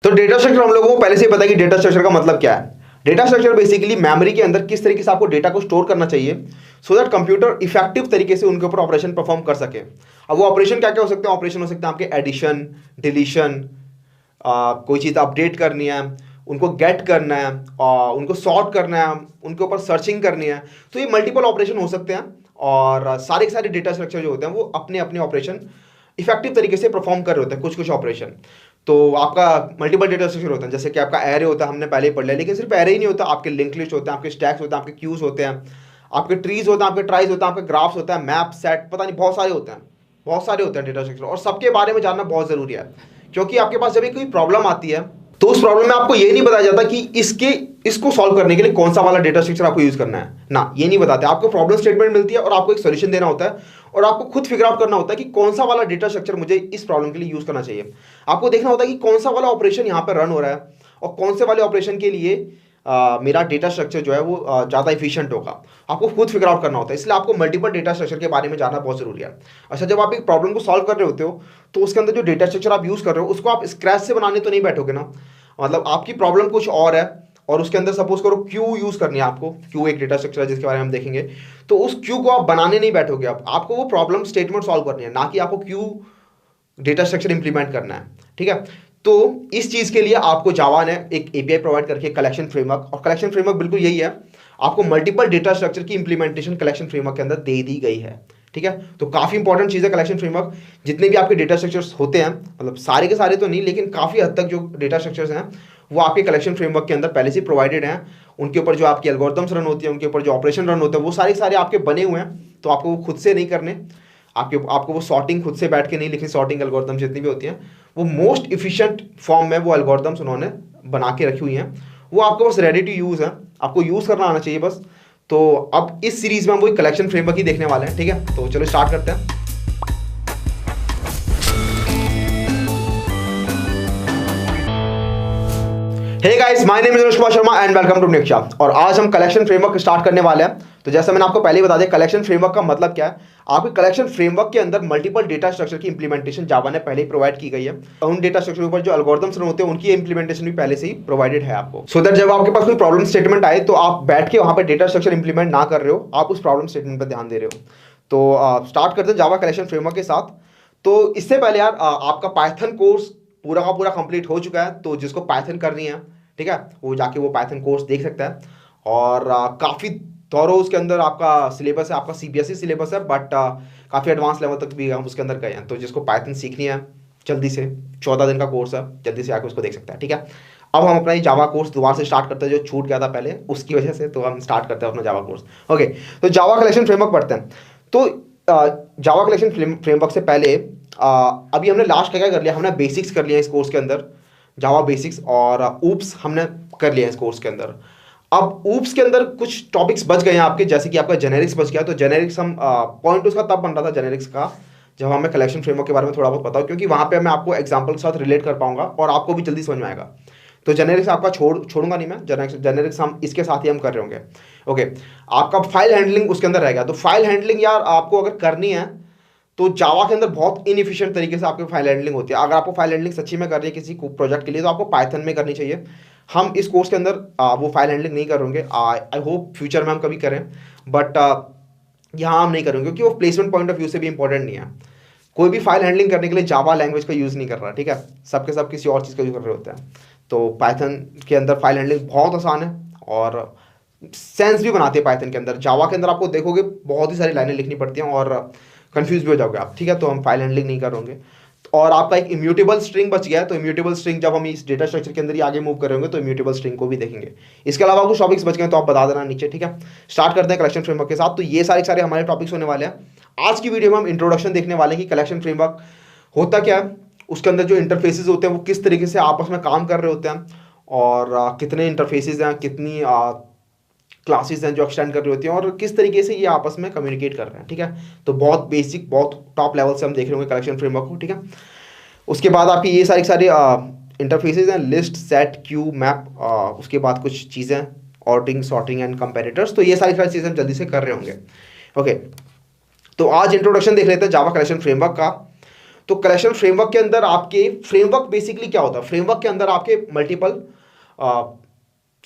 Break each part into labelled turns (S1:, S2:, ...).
S1: तो data structure हम लोगों को पहले से ही पता है कि डेटा स्ट्रक्चर का मतलब क्या है। डेटा स्ट्रक्चर बेसिकली मेमोरी के अंदर किस तरीके से आपको डेटा को स्टोर करना चाहिए सो दैट कंप्यूटर इफेक्टिव तरीके से उनके ऊपर ऑपरेशन परफॉर्म कर सके। अब वो ऑपरेशन क्या क्या हो सकते हैं? ऑपरेशन हो सकते हैं आपके एडिशन, डिलीशन, कोई चीज़ अपडेट करनी है, उनको गेट करना है, उनको सॉर्ट करना है, उनके ऊपर सर्चिंग करनी है। तो ये मल्टीपल ऑपरेशन हो सकते हैं और सारे के सारे डेटा स्ट्रक्चर जो होते हैं वो अपने अपने ऑपरेशन इफेक्टिव तरीके से परफॉर्म कर रहे होते हैं कुछ कुछ ऑपरेशन। तो आपका मल्टीपल डेटा स्ट्रक्चर होता है, जैसे कि आपका एरे होता है, हमने पहले ही पढ़ लिया। लेकिन सिर्फ एरे ही नहीं होता, आपके लिंक लिस्ट होते हैं, आपके स्टैक्स होते हैं, आपके क्यूज होते हैं, आपके ट्रीज होते हैं, आपके ट्राइज होते हैं, आपके ग्राफ्स होता है, मैप, सेट, पता नहीं बहुत सारे होते हैं, बहुत सारे होते हैं डेटा स्ट्रक्चर। और सबके बारे में जानना बहुत जरूरी है, क्योंकि आपके पास जब भी कोई प्रॉब्लम आती है तो उस प्रॉब्लम में आपको ये नहीं बताया जाता कि इसको सॉल्व करने के लिए कौन सा वाला डेटा स्ट्रक्चर आपको यूज करना है ना, ये नहीं बताते। आपको प्रॉब्लम स्टेटमेंट मिलती है और आपको एक सोल्यूशन देना होता है और आपको खुद फिगर आउट करना होता है कि कौन सा वाला डेटा स्ट्रक्चर मुझे इस प्रॉब्लम के लिए यूज करना चाहिए। आपको देखना होता है कि कौन सा वाला ऑपरेशन यहाँ पर रन हो रहा है और कौन से वाले ऑपरेशन के लिए मेरा डेटा स्ट्रक्चर जो है वो ज़्यादा इफिशिएंट होगा। आपको खुद फिगर आउट करना होता है, इसलिए आपको मल्टीपल डेटा स्ट्रक्चर के बारे में जानना बहुत जरूरी है। अच्छा, जब आप एक प्रॉब्लम को सॉल्व कर रहे होते हो तो उसके अंदर जो डेटा स्ट्रक्चर आप यूज़ कर रहे हो उसको आप स्क्रैच से बनाने तो नहीं बैठोगे ना। मतलब आपकी प्रॉब्लम कुछ और है और उसके अंदर सपोज करो क्यू यूज़ करनी है आपको, क्यू एक डेटा स्ट्रक्चर है जिसके बारे में हम देखेंगे। तो उस क्यू को आप बनाने नहीं बैठोगे, आपको वो प्रॉब्लम स्टेटमेंट सॉल्व करनी है, ना कि आपको क्यू डेटा स्ट्रक्चर इंप्लीमेंट करना है। ठीक है, तो इस चीज़ के लिए आपको जावा ने एक एपीआई प्रोवाइड करके कलेक्शन फ्रेमवर्क, और कलेक्शन फ्रेमवर्क बिल्कुल यही है, आपको मल्टीपल डेटा स्ट्रक्चर की इंप्लीमेंटेशन कलेक्शन फ्रेमवर्क के अंदर दे दी गई है। ठीक है, तो काफ़ी इंपॉर्टेंट चीज़ है कलेक्शन फ्रेमवर्क। जितने भी आपके डेटा स्ट्रक्चर्स होते हैं, मतलब सारे के सारे तो नहीं, लेकिन काफ़ी हद तक जो डेटा स्ट्रक्चर्स हैं वो आपके कलेक्शन फ्रेमवर्क के अंदर पहले से प्रोवाइडेड हैं। उनके ऊपर जो आपकी एल्गोरिथम्स रन होती है, उनके ऊपर जो ऑपरेशन रन होते हैं, वो सारे आपके बने हुए हैं। तो आपको वो खुद से नहीं करने, आपको वो सॉर्टिंग खुद से बैठ के नहीं लिखनी। सॉर्टिंग एल्गोरिथम जितनी भी होती हैं वो मोस्ट इफिशिएंट फॉर्म में वो एल्गोरिथम्स उन्होंने बना के रखी हुई हैं, वो आपको बस रेडी टू यूज़ है, आपको यूज़ करना आना चाहिए बस। तो अब इस सीरीज में हम वही कलेक्शन फ्रेमवर्क ही देखने वाले हैं। ठीक है, तो चलो स्टार्ट करते हैं। Hey guys, my name is Anuj Kumar Sharma and welcome to Niksha. और आज हम कलेक्शन फ्रेमवर्क स्टार्ट करने वाले हैं। तो जैसा मैंने आपको पहले ही बता दिया, कलेक्शन फ्रेमवर्क का मतलब क्या है। आपके कलेक्शन फ्रेमवर्क के अंदर मल्टीपल डेटा स्ट्रक्चर की इंप्लीमेंटेशन जावा ने पहले ही प्रोवाइड की गई है। उन डेटा स्ट्रक्चर के ऊपर जो एल्गोरिथम्स होते हैं उनकी इंप्लीमेंटेशन भी पहले से ही प्रोवाइडेड है आपको, सो दैट जब आपके पास कोई प्रॉब्लम स्टेटमेंट आए तो आप बैठ के वहां पर डेटा स्ट्रक्चर इंप्लीमेंट ना कर रहे हो, आप उस प्रॉब्लम स्टेटमेंट पर ध्यान दे रहे हो। तो स्टार्ट करते हैं जावा कलेक्शन फ्रेमवर्क के साथ। तो इससे पहले यार आपका पाइथन कोर्स पूरा का पूरा कंप्लीट हो चुका है, तो जिसको पाइथन करनी है, ठीक है, वो जाके वो पाइथन कोर्स देख सकता है। और काफ़ी थॉरो उसके अंदर आपका सिलेबस है, आपका सीबीएसई सिलेबस है, बट काफ़ी एडवांस लेवल तक भी हम उसके अंदर गए हैं। तो जिसको पाइथन सीखनी है जल्दी से, 14 दिन का कोर्स है, जल्दी से आके उसको देख सकता है। ठीक है, अब हम अपना ये जावा कोर्स दोबारा से स्टार्ट करते हैं, जो छूट गया था पहले उसकी वजह से। तो हम स्टार्ट करते हैं अपना जावा कोर्स। ओके, तो जावा कलेक्शन फ्रेमवर्क पढ़ते हैं। तो जावा कलेक्शन फ्रेमवर्क से पहले अभी हमने लास्ट क्या कर लिया, हमने बेसिक्स कर लिया इस कोर्स के अंदर, जावा बेसिक्स, और ऊप्स हमने कर लिया इस कोर्स के अंदर। अब ऊप्स के अंदर कुछ टॉपिक्स बच गए हैं आपके, जैसे कि आपका जेनेरिक्स बच गया। तो जेनेरिक्स हम पॉइंट उसका तब बन रहा था जेनेरिक्स का जब हमें कलेक्शन फ्रेमवर्क के बारे में थोड़ा बहुत पता हो, क्योंकि वहाँ पे मैं आपको एग्जांपल के साथ रिलेट कर पाऊंगा और आपको भी जल्दी समझ में आएगा। तो जेनेरिक्स आपका छोड़ूंगा नहीं मैं, जेनेरिक्स हम इसके साथ ही हम कर रहे होंगे। ओके, आपका फाइल हैंडलिंग उसके अंदर रहेगा। तो फाइल हैंडलिंग यार आपको अगर करनी है तो जावा के अंदर बहुत इनएफिशिएंट तरीके से आपकी फाइल हैंडलिंग होती है। अगर आपको फाइल हैंडलिंग सच्ची में करनी है किसी प्रोजेक्ट के लिए तो आपको पाइथन में करनी चाहिए। हम इस कोर्स के अंदर वो फाइल हैंडलिंग नहीं करेंगे, आई होप फ्यूचर में हम कभी करें, बट यहाँ हम नहीं करेंगे क्योंकि वो प्लेसमेंट पॉइंट ऑफ व्यू से भी इंपॉर्टेंट नहीं है। कोई भी फाइल हैंडलिंग करने के लिए जावा लैंग्वेज का यूज़ नहीं कर रहा, ठीक है, सबके सब किसी और चीज़ का यूज़ कर रहे होते हैं। तो पाइथन के अंदर फाइल हैंडलिंग बहुत आसान है और सेंस भी बनाती है पाइथन के अंदर। जावा के अंदर आपको देखोगे बहुत ही सारी लाइनें लिखनी पड़ती हैं और कंफ्यूज भी हो जाओगे आप। ठीक है, तो हम फाइल हैंडलिंग नहीं करेंगे। और आपका एक इम्यूटेबल स्ट्रिंग बच गया है, तो इम्यूटेबल स्ट्रिंग जब हम इस डेटा स्ट्रक्चर के अंदर ही आगे मूव करेंगे तो इम्यूटेबल स्ट्रिंग को भी देखेंगे। इसके अलावा कुछ टॉपिक्स बच गए तो आप बता देना नीचे। ठीक है, स्टार्ट करते हैं कलेक्शन फ्रेमवर्क के साथ। तो ये सारे हमारे टॉपिक्स होने वाले हैं। आज की वीडियो में हम इंट्रोडक्शन देखने वाले हैं कि कलेक्शन फ्रेमवर्क होता क्या है, उसके अंदर जो इंटरफेसेस होते हैं वो किस तरीके से आपस में काम कर रहे होते हैं, और कितने इंटरफेसेस हैं, कितनी क्लासेस हैं जो एक्सटेंड कर रही होती हैं, और किस तरीके से ये आपस में कम्युनिकेट कर रहे हैं। ठीक है, तो बहुत बेसिक, बहुत टॉप लेवल से हम देख रहे होंगे कलेक्शन फ्रेमवर्क को। ठीक है, उसके बाद आपकी ये सारे इंटरफेसेस हैं, लिस्ट, सेट, क्यू, मैप, उसके बाद कुछ चीज़ें ऑर्डरिंग, सॉर्टिंग एंड कंपेरेटर्स। तो ये सारी चीज़ें हम जल्दी से कर रहे होंगे। ओके, तो आज इंट्रोडक्शन देख लेते हैं जावा कलेक्शन फ्रेमवर्क का। तो कलेक्शन फ्रेमवर्क के अंदर आपके फ्रेमवर्क बेसिकली क्या होता है, फ्रेमवर्क के अंदर आपके मल्टीपल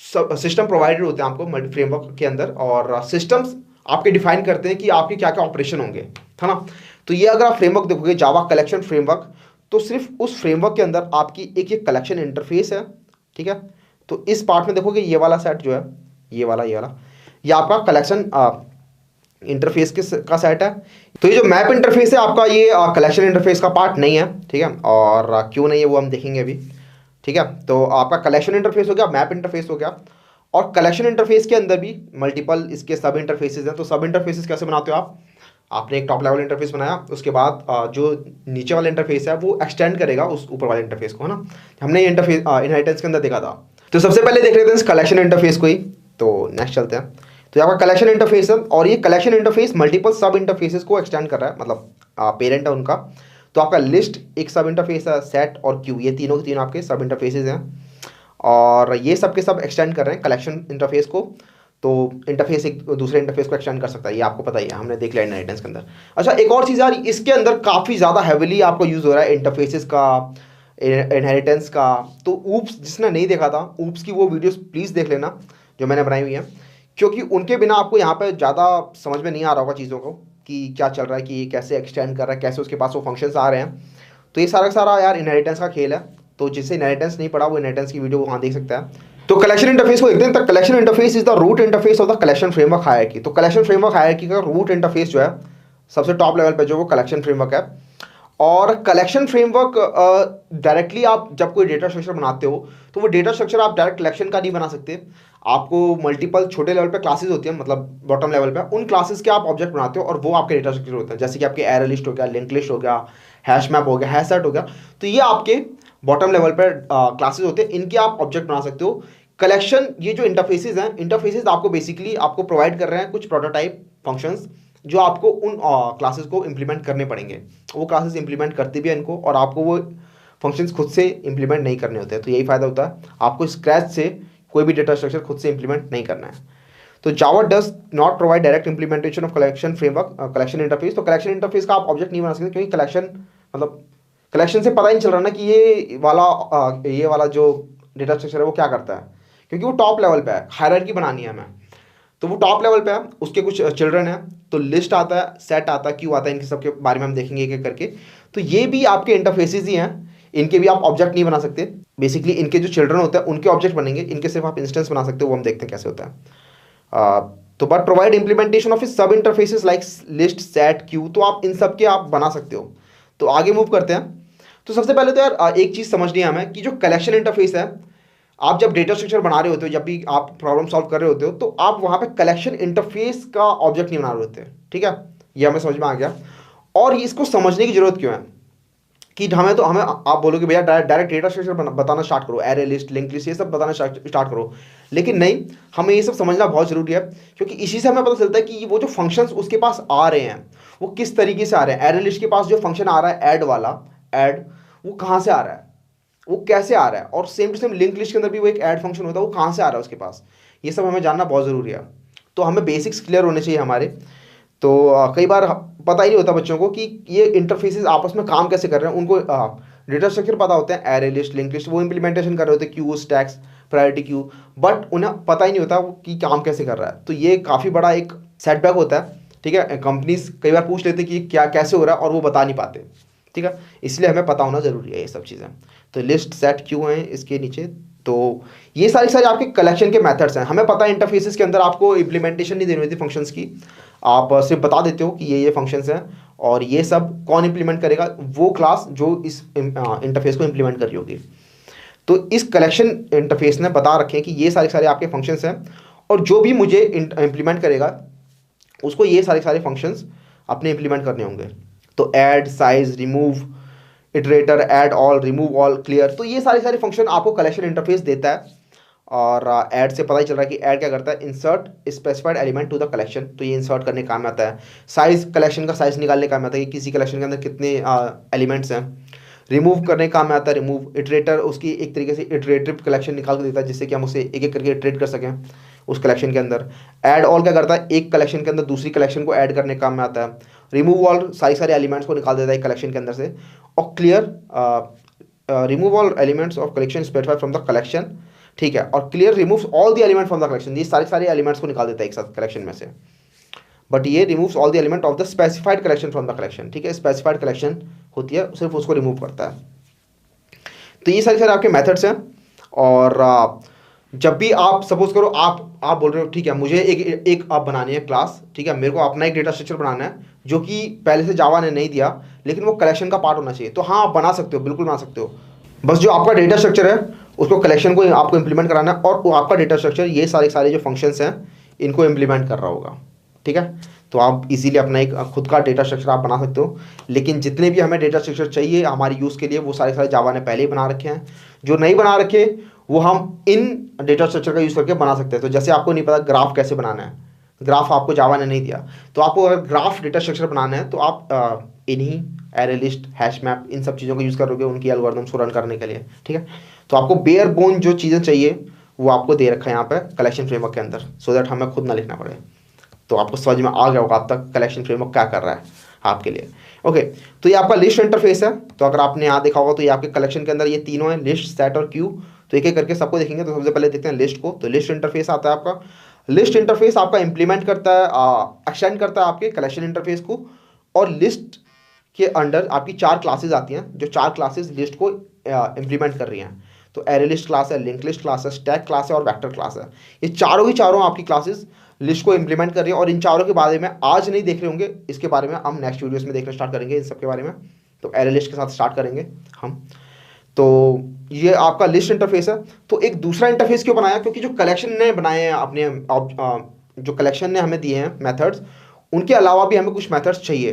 S1: सिस्टम प्रोवाइडेड होते हैं आपको फ्रेमवर्क के अंदर, और सिस्टम्स आपके डिफाइन करते हैं कि आपके क्या क्या ऑपरेशन होंगे, है ना। तो ये अगर आप फ्रेमवर्क देखोगे जावा कलेक्शन फ्रेमवर्क, तो सिर्फ उस फ्रेमवर्क के अंदर आपकी एक ये कलेक्शन इंटरफेस है, ठीक है। तो इस पार्ट में देखोगे ये वाला सेट जो है, ये आपका कलेक्शन इंटरफेस का सेट है। तो ये जो मैप इंटरफेस है आपका, ये कलेक्शन इंटरफेस का पार्ट नहीं है, ठीक है। और क्यों नहीं है वो हम देखेंगे अभी, ठीक है। तो आपका कलेक्शन इंटरफेस हो गया, मैप इंटरफेस हो गया, और कलेक्शन इंटरफेस के अंदर भी मल्टीपल इसके सब इंटरफेसेस हैं। तो सब इंटरफेसेस कैसे बनाते हो आप, आपने एक टॉप लेवल इंटरफेस बनाया, उसके बाद जो नीचे वाला इंटरफेस है वो एक्सटेंड करेगा उस ऊपर वाले इंटरफेस को, है ना। हमने ये इंटरफेस इनहेरिटेंस के अंदर देखा था। तो सबसे पहले देख लेते हैं इस कलेक्शन इंटरफेस को ही, तो नेक्स्ट चलते हैं। तो आपका कलेक्शन इंटरफेस है, और ये कलेक्शन इंटरफेस मल्टीपल सब इंटरफेसेस को एक्सटेंड कर रहा है, मतलब पेरेंट है उनका। तो आपका लिस्ट एक सब इंटरफेस है, सेट और क्यू, ये तीनों के तीनों आपके सब इंटरफेसेस हैं, और ये सब के सब एक्सटेंड कर रहे हैं कलेक्शन इंटरफेस को। तो इंटरफेस एक दूसरे इंटरफेस को एक्सटेंड कर सकता है, ये आपको पता ही है, हमने देख लिया इनहेरिटेंस के अंदर। अच्छा, एक और चीज़ यार, इसके अंदर काफ़ी ज़्यादा हैविली आपको यूज़ हो रहा है इंटरफेसेस का, इनहेरिटेंस का। तो ऊप्स, जिसने नहीं देखा था ऊप्स की वो वीडियोस प्लीज़ देख लेना जो मैंने बनाई हुई है, क्योंकि उनके बिना आपको यहाँ पे ज़्यादा समझ में नहीं आ रहा होगा चीज़ों को कि क्या चल रहा है, कि ये कैसे एक्सटेंड कर रहा है, कैसे उसके पास वो फंक्शंस आ रहे हैं। तो ये सारा का सारा यार इनहेरिटेंस का खेल है। तो जिससे इनहेरिटेंस नहीं पड़ा वो इनहेरिटेंस की वीडियो वहाँ देख सकता है। तो कलेक्शन इंटरफेस को देखते हैं। तो collection interface is the root interface of the collection framework hierarchy. तो कलेक्शन फ्रेमवर्क हायरार्की का रूट इंटरफेस जो है सबसे टॉप लेवल पे जो वो कलेक्शन फ्रेमवर्क है। और कलेक्शन फ्रेमवर्क डायरेक्टली आप जब कोई डेटा स्ट्रक्चर बनाते हो तो वो डेटा स्ट्रक्चर आप डायरेक्ट कलेक्शन का नहीं बना सकते। आपको मल्टीपल छोटे लेवल पे क्लासेस होती हैं, मतलब बॉटम लेवल पे उन क्लासेस के आप ऑब्जेक्ट बनाते हो और वो आपके डेटा स्ट्रक्चर होते हैं। जैसे कि आपके एरे लिस्ट हो गया, लिंक लिस्ट हो गया, हैश मैप हो गया, हैश सेट हो गया। तो ये आपके बॉटम लेवल पर क्लासेस होते हैं, इनके आप ऑब्जेक्ट बना सकते हो। कलेक्शन, ये जो इंटरफेसेस हैं, इंटरफेसेस आपको बेसिकली आपको प्रोवाइड कर रहे हैं कुछ प्रोटोटाइप फंक्शंस जो आपको उन क्लासेस को इंप्लीमेंट करने पड़ेंगे। वो क्लासेस इंप्लीमेंट करती भी है इनको, और आपको वो फंक्शंस खुद से इंप्लीमेंट नहीं करने होते हैं। तो यही फ़ायदा होता है, आपको स्क्रैच से कोई भी डेटा स्ट्रक्चर खुद से इंप्लीमेंट नहीं करना है। तो Java does not provide direct implementation of collection framework, collection interface. तो कलेक्शन इंटरफेस का आप ऑब्जेक्ट नहीं बना सकते, क्योंकि कलेक्शन मतलब कलेक्शन से पता ही नहीं चल रहा ना कि ये वाला जो डेटा स्ट्रक्चर है वो क्या करता है, क्योंकि वो टॉप लेवल पे है, हायरार्की बनानी है हमें। तो वो टॉप लेवल पे है, उसके कुछ चिल्ड्रन है, तो लिस्ट आता है, सेट आता है, क्यू आता है, इनके सबके बारे में हम देखेंगे एक एक करके। तो ये भी आपके इंटरफेसेस ही हैं, इनके भी आप ऑब्जेक्ट नहीं बना सकते। बेसिकली इनके जो चिल्ड्रन होते हैं उनके ऑब्जेक्ट बनेंगे, इनके सिर्फ आप इंस्टेंस बना सकते हो, वो हम देखते हैं कैसे होता है। तो बट प्रोवाइड इंप्लीमेंटेशन ऑफ सब interfaces like list, set, Q, तो आप इन सब के आप बना सकते हो। तो आगे मूव करते हैं। तो सबसे पहले तो यार एक चीज़ समझनी है हमें कि जो कलेक्शन इंटरफेस है, आप जब डेटा स्ट्रक्चर बना रहे होते हो, जब भी आप प्रॉब्लम सॉल्व कर रहे होते हो, तो आप वहाँ पे कलेक्शन इंटरफेस का ऑब्जेक्ट नहीं बना रहे होते, ठीक है। ये हमें समझ में आ गया। और इसको समझने की जरूरत क्यों है कि हमें आप बोलोगे भैया डायरेक्ट डेटा स्ट्रक्चर बताना स्टार्ट करो, एरे लिस्ट, लिंक लिस्ट, ये सब बताना स्टार्ट करो। लेकिन नहीं, हमें ये सब समझना बहुत ज़रूरी है, क्योंकि इसी से हमें पता चलता है कि वो जो फंक्शंस उसके पास आ रहे हैं वो किस तरीके से आ रहे हैं। एरे लिस्ट के पास जो फंक्शन आ रहा है ऐड वाला, ऐड, वो कहाँ से आ रहा है, वो कैसे आ रहा है। और same to same link list के अंदर भी वो एक ऐड फंक्शन होता है, वो कहाँ से आ रहा है उसके पास। ये सब हमें जानना बहुत ज़रूरी है। तो हमें बेसिक्स क्लियर होने चाहिए हमारे। तो कई बार पता ही नहीं होता बच्चों को कि ये इंटरफेसेस आपस में काम कैसे कर रहे हैं। उनको डेटा स्ट्रक्चर पता होते हैं, एरे लिस्ट, लिंक लिस्ट, वो इंप्लीमेंटेशन कर रहे होते हैं, Q, stacks, priority queue, but उन्हें पता ही नहीं होता कि काम कैसे कर रहा है। तो ये काफ़ी बड़ा एक सेटबैक होता है, ठीक है। कंपनीज कई बार पूछ लेते हैं कि क्या कैसे हो रहा है और वो बता नहीं पाते, ठीक है। इसलिए हमें पता होना ज़रूरी है ये सब चीज़ें। तो लिस्ट, सेट, क्यू हैं इसके नीचे। तो ये सारी आपके कलेक्शन के मेथड्स हैं। हमें पता है इंटरफेसेस के अंदर आपको इम्प्लीमेंटेशन नहीं देनी होती फंक्शंस की, आप सिर्फ बता देते हो कि ये फंक्शंस हैं, और ये सब कौन इंप्लीमेंट करेगा, वो क्लास जो इस इंटरफेस को इंप्लीमेंट कर रही होगी। तो इस कलेक्शन इंटरफेस ने बता रखे हैं कि ये सारे आपके फंक्शंस हैं, और जो भी मुझे इम्प्लीमेंट करेगा उसको ये सारे फंक्शंस अपने इंप्लीमेंट करने होंगे। तो add, size, remove, iterator, add all, remove all, clear, तो ये सारे फंक्शन आपको कलेक्शन इंटरफेस देता है। और ऐड से पता ही चल रहा है कि ऐड क्या करता है, insert specified element to the collection, तो ये इंसर्ट करने काम आता है। साइज, कलेक्शन का साइज निकालने काम आता है कि किसी कलेक्शन के अंदर कितने एलिमेंट्स हैं। रिमूव करने काम में आता है रिमूव। इटरेटर उसकी एक तरीके से इटरेटिव कलेक्शन निकाल के देता है, जिससे कि हम उसे एक एक करके इटरेट कर सकें उस कलेक्शन के अंदर। ऐड ऑल क्या करता है, एक कलेक्शन के अंदर दूसरी कलेक्शन को ऐड करने काम में आता है। रिमूव ऑल सारी सारे एलिमेंट्स को निकाल देता है कलेक्शन के अंदर से, और clear remove all elements of collection specified from the collection, ठीक है, और clear removes all the element from the collection, ये सारे सारे एलिमेंट्स को निकाल देता है एक साथ कलेक्शन में से, बट ये removes all the element of the specified collection from the collection, ठीक है, स्पेसिफाइड कलेक्शन होती है सिर्फ उसको रिमूव करता है। तो ये सारे सारे आपके मेथड्स हैं। और जब भी आप सपोज करो आप बोल रहे हो ठीक है मुझे एक आप बनानी है क्लास, ठीक है, मेरे को अपना एक डेटा स्ट्रक्चर बनाना है जो कि पहले से जावा ने नहीं दिया लेकिन वो कलेक्शन का पार्ट होना चाहिए, तो हाँ आप बना सकते हो, बिल्कुल बना सकते हो। बस जो आपका डेटा स्ट्रक्चर है उसको कलेक्शन को आपको इंप्लीमेंट कराना है, और वो आपका डेटा स्ट्रक्चर ये सारे जो फंक्शंस हैं इनको इंप्लीमेंट कर रहा होगा, ठीक है। तो आप इजीली अपना एक खुद का डेटा स्ट्रक्चर आप बना सकते हो, लेकिन जितने भी हमें डेटा स्ट्रक्चर चाहिए हमारे यूज़ के लिए वो सारे जावा ने पहले ही बना रखे हैं। जो नहीं बना रखे वो हम इन डेटा स्ट्रक्चर का यूज़ करके बना सकते हैं। तो जैसे आपको नहीं पता ग्राफ कैसे बनाना है, ग्राफ आपको जावा ने नहीं दिया, तो आपको अगर ग्राफ डेटा स्ट्रक्चर बनाना है तो आप इन्हीं एरे लिस्ट, हैश मैप, इन सब चीज़ों का यूज़ करोगे उनकी एल्गोरिथम्स को रन करने के लिए, ठीक है। तो आपको बेयर बोन जो चीज़ें चाहिए वो आपको दे रखा है यहाँ पे कलेक्शन फ्रेमवर्क के अंदर, सो दैट हमें खुद ना लिखना पड़े। तो आपको समझ में आ गया होगा अब तक कलेक्शन फ्रेमवर्क क्या कर रहा है आपके लिए। ओके, तो ये आपका लिस्ट इंटरफेस है। तो अगर आपने यहाँ देखा होगा तो ये आपके कलेक्शन के अंदर ये तीनों हैं, लिस्ट, सेट और क्यू। तो एक एक करके सबको देखेंगे। तो सबसे पहले देखते हैं लिस्ट को। तो लिस्ट इंटरफेस आता है आपका। लिस्ट इंटरफेस आपका इंप्लीमेंट करता है, एक्सटेंड करता है आपके कलेक्शन इंटरफेस को, और लिस्ट के अंडर आपकी 4 क्लासेज आती हैं जो 4 क्लासेज लिस्ट को इंप्लीमेंट कर रही हैं। तो एरे लिस्ट क्लास है, लिंक लिस्ट क्लास है, स्टैक क्लास है और वेक्टर क्लास है। ये चारों ही चारों आपकी क्लासेस लिस्ट को इंप्लीमेंट कर रही है, और इन चारों के बारे में आज नहीं देख रहे होंगे, इसके बारे में हम नेक्स्ट वीडियोस में देखना स्टार्ट करेंगे इन सब के बारे में। तो एरे लिस्ट के साथ स्टार्ट करेंगे हम। तो ये आपका लिस्ट इंटरफेस है। तो एक दूसरा इंटरफेस क्यों बनाया? क्योंकि जो कलेक्शन ने बनाए हैं अपने जो कलेक्शन ने हमें दिए हैं मेथड्स, उनके अलावा भी हमें कुछ मेथड्स चाहिए,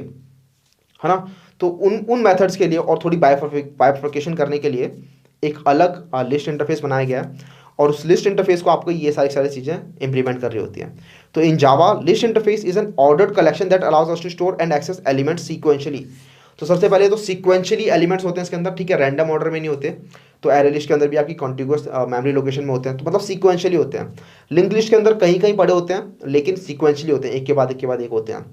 S1: है ना। तो उन मेथड्स के लिए और थोड़ी बाइफर्केशन करने के लिए एक अलग लिस्ट इंटरफेस बनाया गया है, और उस लिस्ट इंटरफेस को आपको ये सारी चीज़ें इंप्लीमेंट कर रही होती हैं। तो in Java list interface is an ordered collection that allows us to store and access elements sequentially. तो सबसे पहले तो सीक्वेंशियली एलिमेंट्स होते हैं इसके अंदर, ठीक है, रैंडम ऑर्डर में नहीं होते। तो एरे लिस्ट के अंदर भी आपकी कॉन्टिग्यूअस मेमोरी लोकेशन में होते हैं, तो मतलब सीक्वेंशियली होते हैं। लिंक लिस्ट के अंदर कहीं कहीं पड़े होते हैं, लेकिन सीक्वेंशियली होते हैं, एक के बाद एक होते हैं।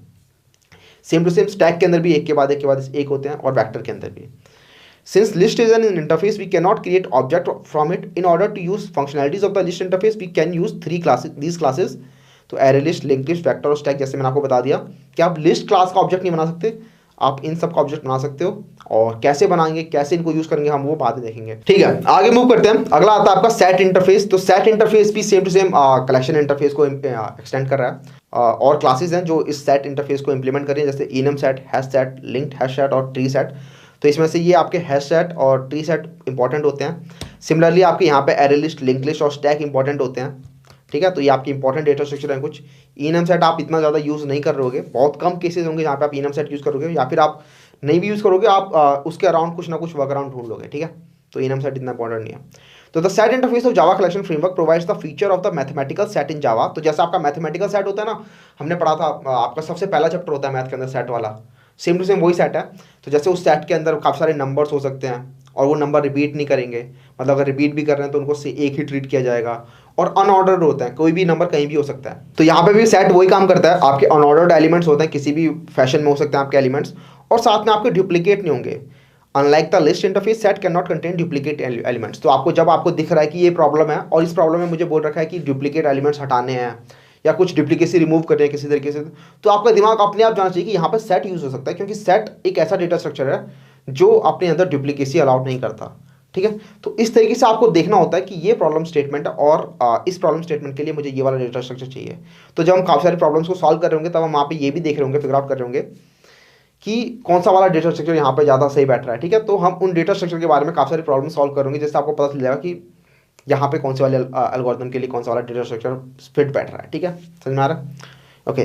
S1: सेम टू सेम स्टैक के अंदर भी एक के बाद एक होते हैं, और वेक्टर के अंदर भी। Since list is an interface, we cannot create object from it. In order to use functionalities of the list interface, we can use these classes. तो array list, linked list, vector और stack, जैसे मैंने आपको बता दिया कि आप list class का ऑब्जेक्ट नहीं बना सकते, आप इन सब का ऑब्जेक्ट बना सकते हो। और कैसे बनाएंगे, कैसे इनको यूज करेंगे, हम वो बाद में देखेंगे, ठीक है। आगे मूव करते हैं। अगला आता है आपका सेट इंटरफेस। तो सेट इंटरफेस भी same to same collection interface को एक्सटेंड कर रहा है, और क्लासेस हैं जो इस सेट इंटरफेस को इंप्लीमेंट कर रही है, जैसे enum set, hash set, linked hash set और tree set। तो इसमें से ये आपके हैश सेट और ट्री सेट इंपॉर्टेंट होते हैं। सिमिलरली आपके यहाँ पे एरे लिस्ट, लिंक लिस्ट और स्टैक इंपॉर्टेंट होते हैं, ठीक है। तो ये आपकी इंपॉर्टेंट डेटा स्ट्रक्चर है कुछ। enum set आप इतना ज़्यादा यूज़ नहीं कर रहे होगे, बहुत कम केसेस होंगे जहाँ पे आप enum set यूज़ करोगे, या फिर आप नहीं भी यूज़ करोगे, आप उसके अराउंड कुछ ना कुछ वर्क अराउंड ढूंढ लोगे, ठीक है। तो enum set इतना इंपॉर्टेंट नहीं है। तो the set interface of Java collection framework provides the feature of the mathematical set in Java. तो जैसा आपका मैथमेटिकल सेट होता है ना, हमने पढ़ा था, आपका सबसे पहला चैप्टर होता है मैथ के अंदर सेट वाला, सेम टू सेम वही सेट है। तो जैसे उस सेट के अंदर काफ़ी सारे नंबर्स हो सकते हैं, और वो नंबर रिपीट नहीं करेंगे, मतलब अगर रिपीट भी कर रहे हैं तो उनको से एक ही ट्रीट किया जाएगा, और अनऑर्डर्ड होता है, कोई भी नंबर कहीं भी हो सकता है। तो यहाँ पे भी सेट वही काम करता है, आपके अनऑर्डर्ड एलिमेंट्स होते हैं, किसी भी फैशन में हो सकते हैं आपके एलिमेंट्स, और साथ में आपके डुप्लीकेट नहीं होंगे। Unlike the list interface, set can not contain duplicate elements. तो आपको जब आपको दिख रहा है कि ये प्रॉब्लम है, और इस प्रॉब्लम में मुझे बोल रखा है कि डुप्लीकेट एलिमेंट्स हटाने हैं या कुछ डुप्लीकेसी रिमूव करने हैं किसी तरीके से, तो आपका दिमाग अपने आप जाना चाहिए कि यहाँ पर सेट यूज़ हो सकता है, क्योंकि सेट एक ऐसा डेटा स्ट्रक्चर है जो अपने अंदर डुप्लीकेसी अलाउड नहीं करता, ठीक है। तो इस तरीके से आपको देखना होता है कि ये प्रॉब्लम स्टेटमेंट है, और इस प्रॉब्लम स्टेटमेंट के लिए मुझे ये वाला डेटा स्ट्रक्चर चाहिए। तो जब हम काफ़ी सारे प्रॉब्लम्स को सॉल्व कर रहे होंगे, तब हम वहाँ पे ये भी देख रहे होंगे, फिगर आउट कर रहे होंगे कि कौन सा वाला डेटा स्ट्रक्चर यहाँ पे ज़्यादा सही बैठ रहा है, ठीक है। तो हम उन डेटा स्ट्रक्चर के बारे में काफ़ी सारे प्रॉब्लम सॉल्व करेंगे, जिससे आपको पता चल जाएगा कि यहाँ पे कौन से वाले एल्गोरिथम के लिए कौन सा वाला डेटा स्ट्रक्चर फिट बैठ रहा है, ठीक है, समझ में आ रहा है। ओके,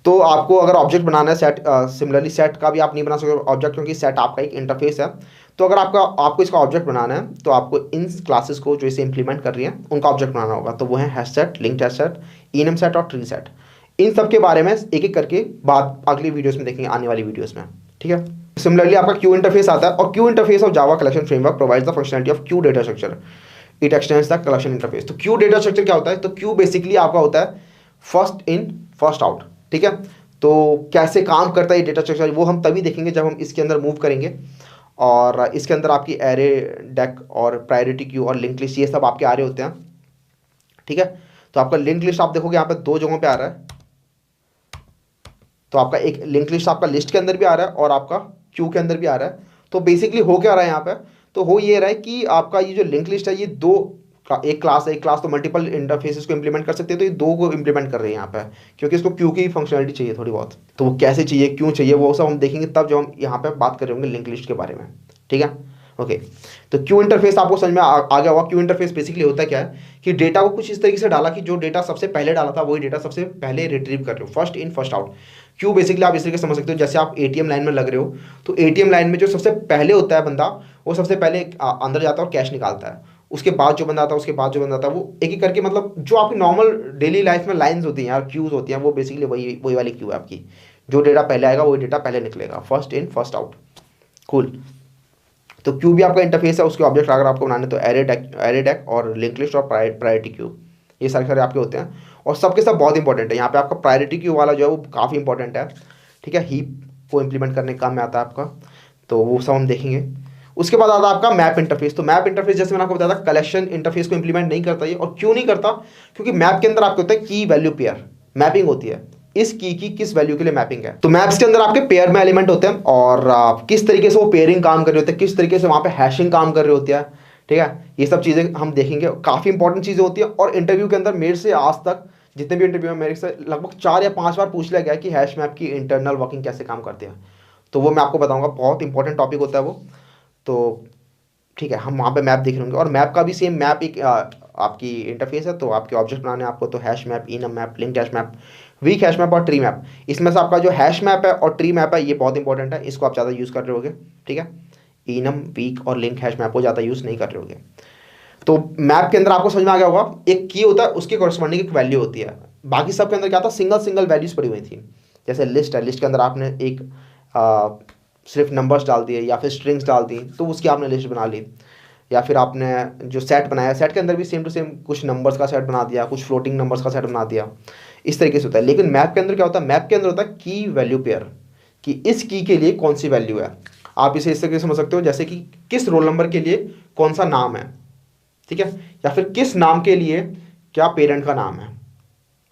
S1: तो आपको अगर ऑब्जेक्ट बनाना है सेट, सिमिलरली सेट का भी आप नहीं बना सकते ऑब्जेक्ट, क्योंकि सेट आपका एक इंटरफेस है। तो अगर आपको इसका ऑब्जेक्ट बनाना है, तो आपको इन क्लासेस को जो इसे इंप्लीमेंट कर रही है उनका ऑब्जेक्ट बनाना होगा। तो वो है hash set, linked hash set, enum set और ट्री सेट। इन सब के बारे में एक एक करके बात अगली वीडियोस में देखेंगे, आने वाली वीडियोस में, ठीक है। सिमिलरली आपका क्यू इंटरफेस आता है, और Q interface of Java collection framework provides the functionality of Q data structure, it extends the collection interface. तो क्यू डेटा स्ट्रक्चर क्या होता है? तो क्यू बेसिकली आपका होता है फर्स्ट इन फर्स्ट आउट, ठीक है। तो कैसे काम करता है ये डेटा स्ट्रक्चर वो हम तभी देखेंगे जब हम इसके अंदर मूव करेंगे। और इसके अंदर आपकी एरे, डेक और प्रायोरिटी क्यू और लिंक लिस्ट ये सब आपके आ रहे होते हैं, ठीक है। तो आपका लिंक लिस्ट आप देखोगे यहाँ पे दो जगहों पे आ रहा है। तो आपका एक लिंक लिस्ट आपका लिस्ट के अंदर भी आ रहा है और आपका क्यू के अंदर भी आ रहा है। तो बेसिकली हो क्या रहा है यहाँ पे, तो हो ये रहा है कि आपका ये जो लिंक लिस्ट है ये दो, एक क्लास तो मल्टीपल इंटरफेसेस को इंप्लीमेंट कर सकते हैं, तो ये दो को इंप्लीमेंट कर रहे हैं यहाँ पे, क्योंकि इसको क्यू की फंक्शनलिटी चाहिए थोड़ी बहुत। तो वो कैसे चाहिए, क्यों चाहिए, वो सब हम देखेंगे तब जब हम यहाँ पे बात कर रहे होंगे लिंक लिस्ट के बारे में, ठीक है। ओके, तो क्यू इंटरफेस आपको समझ में आ गया होगा। क्यू इंटरफेस बेसिकली होता क्या है कि डेटा को कुछ इस तरीके से डाला कि जो डेटा सबसे पहले डाला था वही डेटा सबसे पहले रिट्रीव कर रहे हो, first in first out. Q basically आप इस तरीके से समझ सकते हो, जैसे आप एटीएम लाइन में लग रहे हो, तो एटीएम लाइन में जो सबसे पहले होता है बंदा, वो सबसे पहले अंदर जाता है और कैश निकालता है। उसके बाद जो बंदा आता है, उसके बाद जो बंदा आता है, वो एक एक करके, मतलब जो आपकी नॉर्मल डेली लाइफ में लाइंस होती हैं यार, क्यूज होती हैं, वो बेसिकली वही वाली क्यू है आपकी। जो डेटा पहले आएगा वही डेटा पहले निकलेगा, first in first out. Cool. तो क्यू भी आपका इंटरफेस है, उसके ऑब्जेक्ट अगर आपको बनाने तो एरे डेक और लिंक लिस्ट और प्रायोरिटी क्यू, ये सारे आपके होते हैं। और सबके सब बहुत इंपॉर्टेंट है। यहाँ पे आपका प्रायोरिटी क्यू वाला जो है वो काफ़ी इंपॉर्टेंट है, ठीक है। हीप को इंप्लीमेंट करने का काम में आता है आपका, तो वो सब हम देखेंगे। उसके बाद आता है आपका मैप इंटरफेस। तो मैप इंटरफेस जैसे मैंने आपको बताया था, कलेक्शन इंटरफेस को इंप्लीमेंट नहीं करता ये। और क्यों नहीं करता, क्योंकि मैप के अंदर आपको होता है की वैल्यू पेयर, मैपिंग होती है इस की किस वैल्यू के लिए मैपिंग है। तो मैप्स के अंदर आपके पेयर में एलिमेंट होते हैं और किस तरीके से वो पेयरिंग काम कर रहे होते हैं, किस तरीके से वहाँ पे हैशिंग काम कर रही होती है, ठीक है। ये सब चीज़ें हम देखेंगे, काफ़ी इंपॉर्टेंट चीज़ें होती है। और इंटरव्यू के अंदर मेरे से आज तक जितने भी इंटरव्यू में मेरे से लगभग 4 या 5 बार पूछ लिया गया कि हैश मैप की इंटरनल वर्किंग कैसे काम करती है। तो वो मैं आपको बताऊंगा, बहुत इंपॉर्टेंट टॉपिक होता है वो। तो ठीक है, हम वहाँ पे मैप देख रहे होंगे। और मैप का भी सेम, मैप एक आपकी इंटरफेस है, तो आपके ऑब्जेक्ट बनाने आपको तो hash map, enum map, link hash map, weak hash map और ट्री मैप। इसमें से आपका जो हैश मैप है और ट्री मैप है ये बहुत इंपॉर्टेंट है, इसको आप ज़्यादा यूज़ कर रहे होगे, ठीक है। इनम, वीक और लिंक हैश मैप को ज़्यादा यूज़ नहीं कर रहे होगे। तो मैप के अंदर आपको समझ में आ गया होगा, एक की होता है, उसके कॉरस्पॉन्डिंग एक वैल्यू होती है। बाकी सब के अंदर क्या था, सिंगल वैल्यूज पड़ी हुई थी। जैसे लिस्ट है, लिस्ट के अंदर आपने एक सिर्फ नंबर्स डाल दिए या फिर स्ट्रिंग्स डाल दी, तो उसकी आपने लिस्ट बना ली। या फिर आपने जो सेट बनाया, सेट के अंदर भी सेम टू सेम कुछ नंबर्स का सेट बना दिया, कुछ फ्लोटिंग नंबर्स का सेट बना दिया, इस तरीके से होता है। लेकिन मैप के अंदर क्या होता है, मैप के अंदर होता है की वैल्यू पेयर, कि इस की के लिए कौन सी वैल्यू है। आप इसे इस तरीके से समझ सकते हो, जैसे कि किस रोल नंबर के लिए कौन सा नाम है, ठीक है, या फिर किस नाम के लिए क्या पेरेंट का नाम है।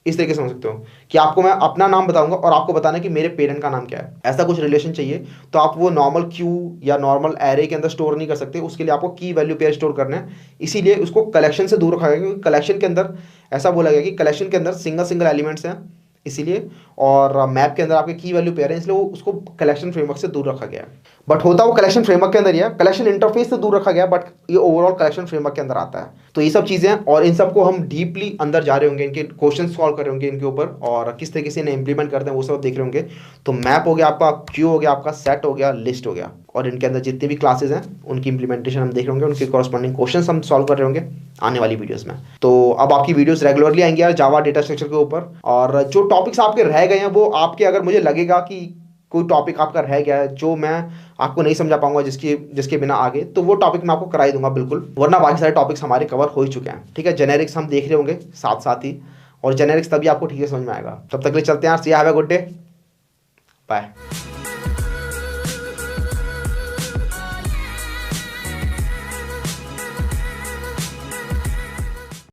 S1: इस तरीके से समझ सकते हो कि आपको मैं अपना नाम बताऊंगा और आपको बताना है कि मेरे पेरेंट का नाम क्या है, ऐसा कुछ रिलेशन चाहिए। तो आप वो नॉर्मल क्यू या नॉर्मल एरे के अंदर स्टोर नहीं कर सकते, उसके लिए आपको की वैल्यू पेयर स्टोर करना है। इसीलिए उसको कलेक्शन से दूर रखा गया, क्योंकि कलेक्शन के अंदर ऐसा बोला गया कि कलेक्शन के अंदर सिंगल एलिमेंट्स हैं इसीलिए, और मैप के अंदर आपके की वैल्यू पेयर है, इसलिए वो उसको कलेक्शन फ्रेमवर्क से दूर रखा गया है। बट होता वो कलेक्शन फ्रेमवर्क के अंदर ही है, कलेक्शन इंटरफेस से दूर रखा गया, बट ये ओवरऑल कलेक्शन फ्रेमवर्क के अंदर आता है। तो ये सब चीज़ें, और इन सबको हम डीपली अंदर जा रहे होंगे, इनके क्वेश्चन सॉल्व कर रहे होंगे इनके ऊपर, और किस तरीके से इन्हें इंप्लीमेंट करते हैं वो सब देख रहे होंगे। तो मैप हो गया आपका, क्यू हो गया आपका, सेट हो गया, लिस्ट हो गया, और इनके अंदर जितने भी क्लासेज हैं उनकी इंप्लीमेंटेशन हम देख रहे होंगे, उनके कॉरस्पॉन्डिंग क्वेश्चन हम सॉल्व कर रहे होंगे आने वाली वीडियोस में। तो अब आपकी वीडियोस रेगुलरली आएंगी यार जावा डेटा स्ट्रक्चर के ऊपर। और जो टॉपिक्स आपके रह गए हैं वो आपके, अगर मुझे लगेगा कि कोई टॉपिक आपका रह गया है जो मैं आपको नहीं समझा पाऊंगा जिसके बिना आगे, तो वो टॉपिक मैं आपको करा ही दूंगा बिल्कुल, वरना बाकी सारे टॉपिक्स हमारे कवर हो ही चुके हैं, ठीक है। जेनेरिक्स हम देख रहे होंगे साथ साथ ही, और जेनेरिक्स तभी आपको ठीक से समझ में आएगा। तब तक के लिए चलते हैं यार, see have a good day, bye.